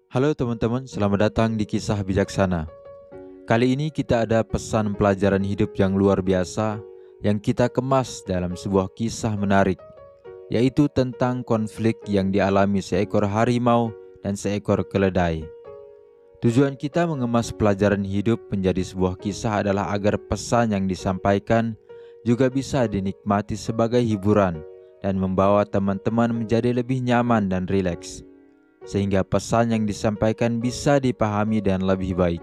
Halo teman-teman, selamat datang di Kisah Bijaksana. Kali ini kita ada pesan pelajaran hidup yang luar biasa yang kita kemas dalam sebuah kisah menarik, yaitu tentang konflik yang dialami seekor harimau dan seekor keledai. Tujuan kita mengemas pelajaran hidup menjadi sebuah kisah adalah agar pesan yang disampaikan juga bisa dinikmati sebagai hiburan dan membawa teman-teman menjadi lebih nyaman dan rileks, sehingga pesan yang disampaikan bisa dipahami dan lebih baik.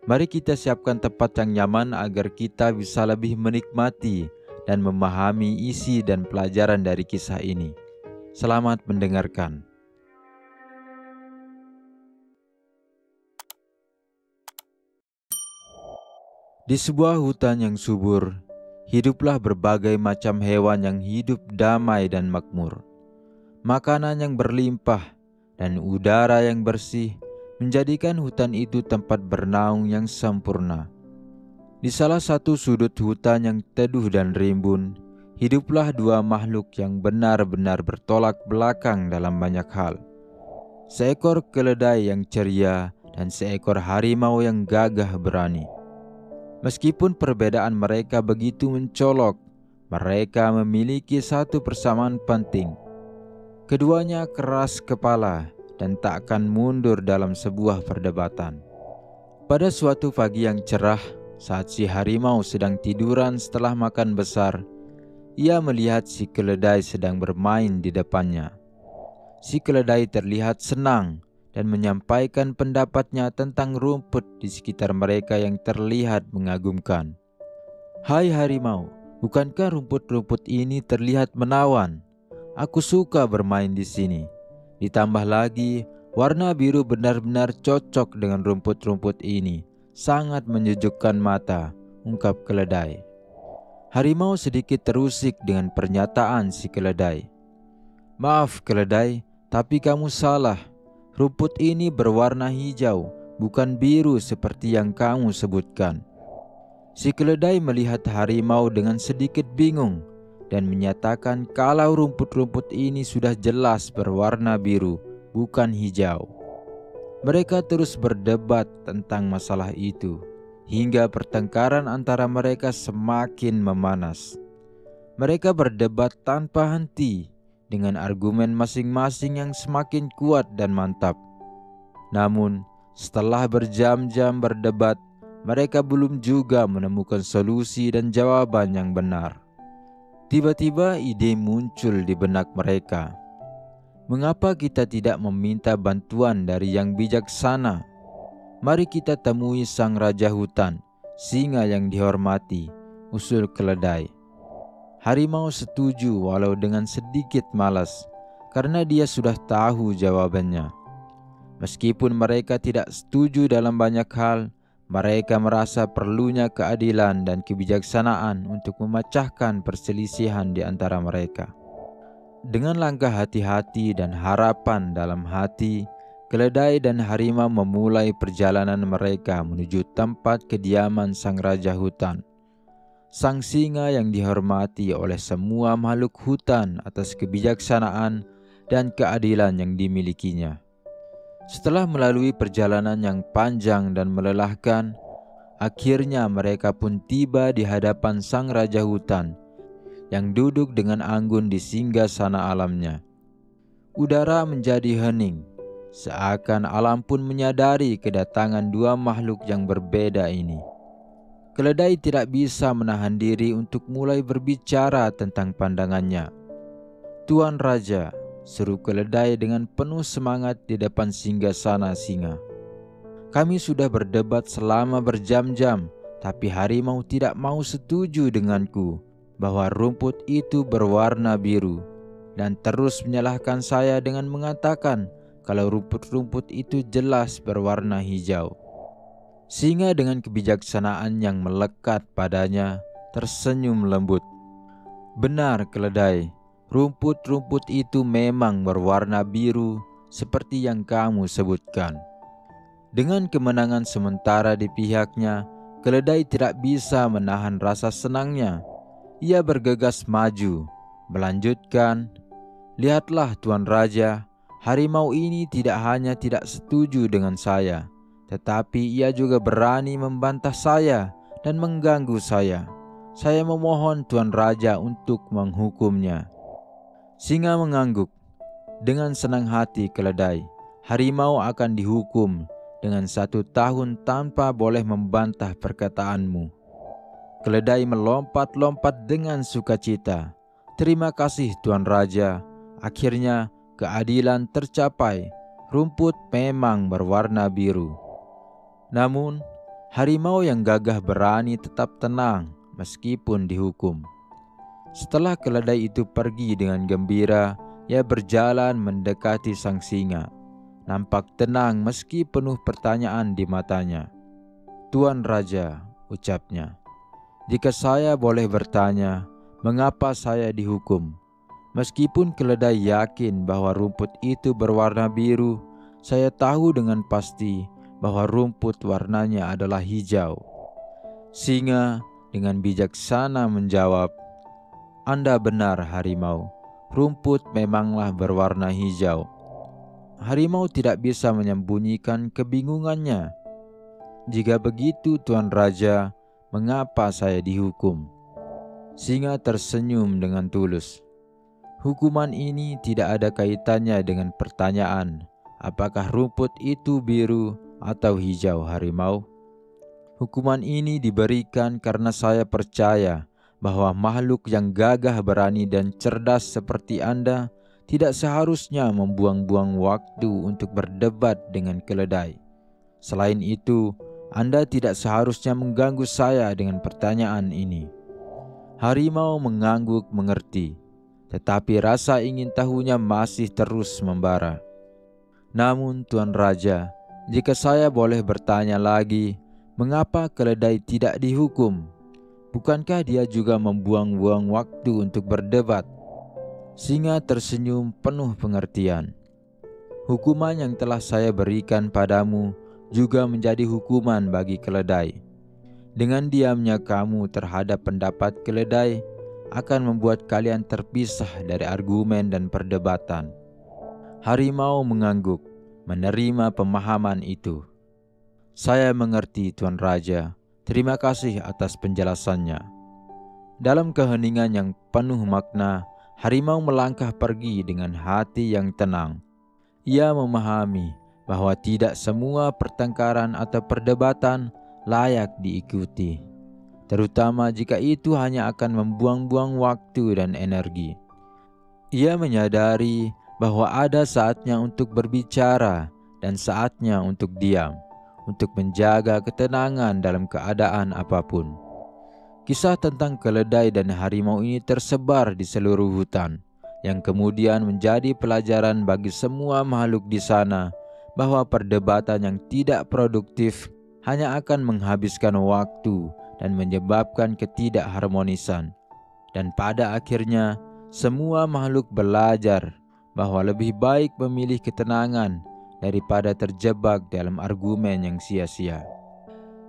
Mari kita siapkan tempat yang nyaman agar kita bisa lebih menikmati dan memahami isi dan pelajaran dari kisah ini. Selamat mendengarkan. Di sebuah hutan yang subur, hiduplah berbagai macam hewan yang hidup damai dan makmur. Makanan yang berlimpah dan udara yang bersih menjadikan hutan itu tempat bernaung yang sempurna. Di salah satu sudut hutan yang teduh dan rimbun, hiduplah dua makhluk yang benar-benar bertolak belakang dalam banyak hal. Seekor keledai yang ceria dan seekor harimau yang gagah berani. Meskipun perbedaan mereka begitu mencolok, mereka memiliki satu persamaan penting. Keduanya keras kepala dan tak akan mundur dalam sebuah perdebatan. Pada suatu pagi yang cerah, saat si harimau sedang tiduran setelah makan besar, ia melihat si keledai sedang bermain di depannya. Si keledai terlihat senang dan menyampaikan pendapatnya tentang rumput di sekitar mereka yang terlihat mengagumkan. "Hai harimau, bukankah rumput-rumput ini terlihat menawan? Aku suka bermain di sini. Ditambah lagi, warna biru benar-benar cocok dengan rumput-rumput ini. Sangat menyejukkan mata," ungkap keledai. Harimau sedikit terusik dengan pernyataan si keledai. "Maaf keledai, tapi kamu salah. Rumput ini berwarna hijau, bukan biru seperti yang kamu sebutkan." Si keledai melihat harimau dengan sedikit bingung dan menyatakan kalau rumput-rumput ini sudah jelas berwarna biru, bukan hijau. Mereka terus berdebat tentang masalah itu, hingga pertengkaran antara mereka semakin memanas. Mereka berdebat tanpa henti, dengan argumen masing-masing yang semakin kuat dan mantap. Namun, setelah berjam-jam berdebat, mereka belum juga menemukan solusi dan jawaban yang benar. Tiba-tiba ide muncul di benak mereka. Mengapa kita tidak meminta bantuan dari yang bijaksana? Mari kita temui sang raja hutan, singa yang dihormati, usul keledai. Harimau setuju walau dengan sedikit malas, karena dia sudah tahu jawabannya. Meskipun mereka tidak setuju dalam banyak hal, mereka merasa perlunya keadilan dan kebijaksanaan untuk memecahkan perselisihan di antara mereka. Dengan langkah hati-hati dan harapan dalam hati, keledai dan harimau memulai perjalanan mereka menuju tempat kediaman sang raja hutan. Sang singa yang dihormati oleh semua makhluk hutan atas kebijaksanaan dan keadilan yang dimilikinya. Setelah melalui perjalanan yang panjang dan melelahkan, akhirnya mereka pun tiba di hadapan sang raja hutan yang duduk dengan anggun di singgasana alamnya. Udara menjadi hening, seakan alam pun menyadari kedatangan dua makhluk yang berbeda ini. Keledai tidak bisa menahan diri untuk mulai berbicara tentang pandangannya. "Tuan Raja," seru keledai dengan penuh semangat di depan singgasana singa. "Kami sudah berdebat selama berjam-jam, tapi harimau tidak mau setuju denganku bahwa rumput itu berwarna biru, dan terus menyalahkan saya dengan mengatakan kalau rumput-rumput itu jelas berwarna hijau." Singa dengan kebijaksanaan yang melekat padanya tersenyum lembut. "Benar keledai, rumput-rumput itu memang berwarna biru seperti yang kamu sebutkan." Dengan kemenangan sementara di pihaknya, keledai tidak bisa menahan rasa senangnya. Ia bergegas maju, melanjutkan, "Lihatlah Tuan Raja, harimau ini tidak hanya tidak setuju dengan saya, tetapi ia juga berani membantah saya dan mengganggu saya. Saya memohon Tuan Raja untuk menghukumnya." Singa mengangguk. "Dengan senang hati, keledai. Harimau akan dihukum dengan 1 tahun tanpa boleh membantah perkataanmu." Keledai melompat-lompat dengan sukacita. "Terima kasih Tuan Raja. Akhirnya keadilan tercapai. Rumput memang berwarna biru." Namun, harimau yang gagah berani tetap tenang meskipun dihukum. Setelah keledai itu pergi dengan gembira, ia berjalan mendekati sang singa. Nampak tenang meski penuh pertanyaan di matanya. "Tuan Raja," ucapnya, "jika saya boleh bertanya, mengapa saya dihukum? Meskipun keledai yakin bahwa rumput itu berwarna biru, saya tahu dengan pasti bahwa rumput warnanya adalah hijau." Singa dengan bijaksana menjawab, "Anda benar, harimau. Rumput memanglah berwarna hijau." Harimau tidak bisa menyembunyikan kebingungannya. "Jika begitu Tuan Raja, mengapa saya dihukum?" Singa tersenyum dengan tulus. "Hukuman ini tidak ada kaitannya dengan pertanyaan, apakah rumput itu biru atau hijau, harimau. Hukuman ini diberikan karena saya percaya bahwa makhluk yang gagah berani dan cerdas seperti Anda tidak seharusnya membuang-buang waktu untuk berdebat dengan keledai. Selain itu, Anda tidak seharusnya mengganggu saya dengan pertanyaan ini." Harimau mengangguk mengerti, tetapi rasa ingin tahunya masih terus membara. "Namun Tuan Raja, jika saya boleh bertanya lagi, mengapa keledai tidak dihukum? Bukankah dia juga membuang-buang waktu untuk berdebat?" Singa tersenyum penuh pengertian. "Hukuman yang telah saya berikan padamu juga menjadi hukuman bagi keledai. Dengan diamnya kamu terhadap pendapat keledai akan membuat kalian terpisah dari argumen dan perdebatan." Harimau mengangguk, menerima pemahaman itu. "Saya mengerti Tuan Raja. Terima kasih atas penjelasannya." Dalam keheningan yang penuh makna, harimau melangkah pergi dengan hati yang tenang. Ia memahami bahwa tidak semua pertengkaran atau perdebatan layak diikuti, terutama jika itu hanya akan membuang-buang waktu dan energi. Ia menyadari bahwa ada saatnya untuk berbicara dan saatnya untuk diam, untuk menjaga ketenangan dalam keadaan apapun. Kisah tentang keledai dan harimau ini tersebar di seluruh hutan, yang kemudian menjadi pelajaran bagi semua makhluk di sana bahwa perdebatan yang tidak produktif hanya akan menghabiskan waktu dan menyebabkan ketidakharmonisan. Dan pada akhirnya, semua makhluk belajar bahwa lebih baik memilih ketenangan daripada terjebak dalam argumen yang sia-sia.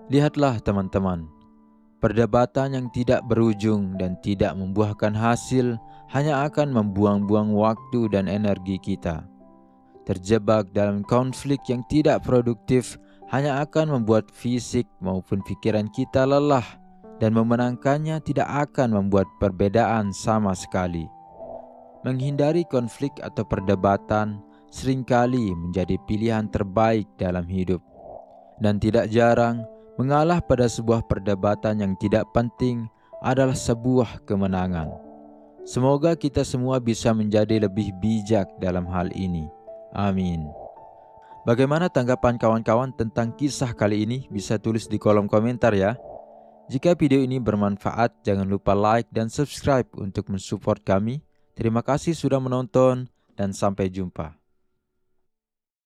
Lihatlah teman-teman, perdebatan yang tidak berujung dan tidak membuahkan hasil hanya akan membuang-buang waktu dan energi kita. Terjebak dalam konflik yang tidak produktif hanya akan membuat fisik maupun pikiran kita lelah, dan memenangkannya tidak akan membuat perbedaan sama sekali. Menghindari konflik atau perdebatan seringkali menjadi pilihan terbaik dalam hidup. Dan tidak jarang, mengalah pada sebuah perdebatan yang tidak penting adalah sebuah kemenangan. Semoga kita semua bisa menjadi lebih bijak dalam hal ini. Amin. Bagaimana tanggapan kawan-kawan tentang kisah kali ini? Bisa tulis di kolom komentar ya. Jika video ini bermanfaat, jangan lupa like dan subscribe untuk mensupport kami. Terima kasih sudah menonton dan sampai jumpa.